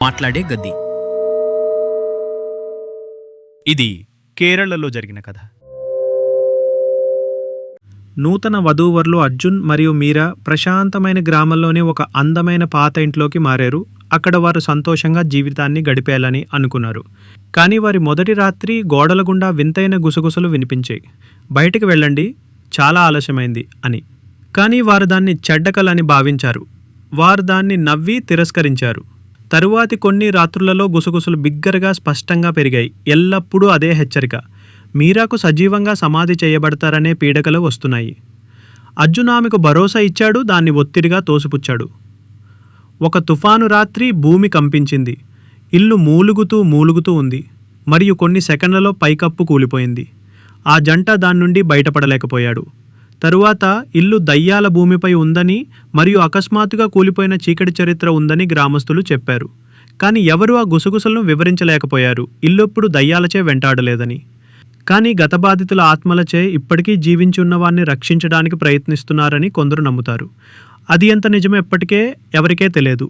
మాట్లాడే గద్ది. ఇది కేరళలో జరిగిన కథ. నూతన వధూవరులు అర్జున్ మరియు మీరా ప్రశాంతమైన గ్రామంలోని ఒక అందమైన పాత ఇంట్లోకి మారారు. అక్కడ వారు సంతోషంగా జీవితాన్ని గడిపేయాలని అనుకున్నారు. కానీ వారి మొదటి రాత్రి గోడల గుండా వింతైన గుసగుసలు వినిపించాయి. బయటికి వెళ్ళండి, చాలా ఆలస్యమైంది అని. కానీ వారు దాన్ని చెడ్డ కల అని భావించారు. వారు దాన్ని నవ్వి తిరస్కరించారు. తరువాతి కొన్ని రాత్రులలో గుసగుసలు బిగ్గరగా స్పష్టంగా పెరిగాయి. ఎల్లప్పుడూ అదే హెచ్చరిక: మీరాకు సజీవంగా సమాధి చేయబడతారనే పీడకలు వస్తున్నాయి. అర్జున్ ఆమెకు భరోసా ఇచ్చాడు, దాన్ని ఒత్తిడిగా తోసిపుచ్చాడు. ఒక తుఫాను రాత్రి భూమి కంపించింది. ఇల్లు మూలుగుతూ ఉంది మరియు కొన్ని సెకండ్లలో పైకప్పు కూలిపోయింది. ఆ జంట దాని నుండి బయటపడలేకపోయాడు. తరువాత ఇల్లు దయ్యాల భూమిపై ఉందని మరియు అకస్మాత్తుగా కూలిపోయిన చీకటి చరిత్ర ఉందని గ్రామస్తులు చెప్పారు. కానీ ఎవరూ ఆ గుసగుసలను వివరించలేకపోయారు. ఇల్లెప్పుడు దయ్యాలచే వెంటాడలేదని. కానీ గత బాధితుల ఆత్మలచే ఇప్పటికీ జీవించి ఉన్నవారిని రక్షించడానికి ప్రయత్నిస్తున్నారని కొందరు నమ్ముతారు. అది ఎంత నిజమో ఎప్పటికే ఎవరికే తెలియదు.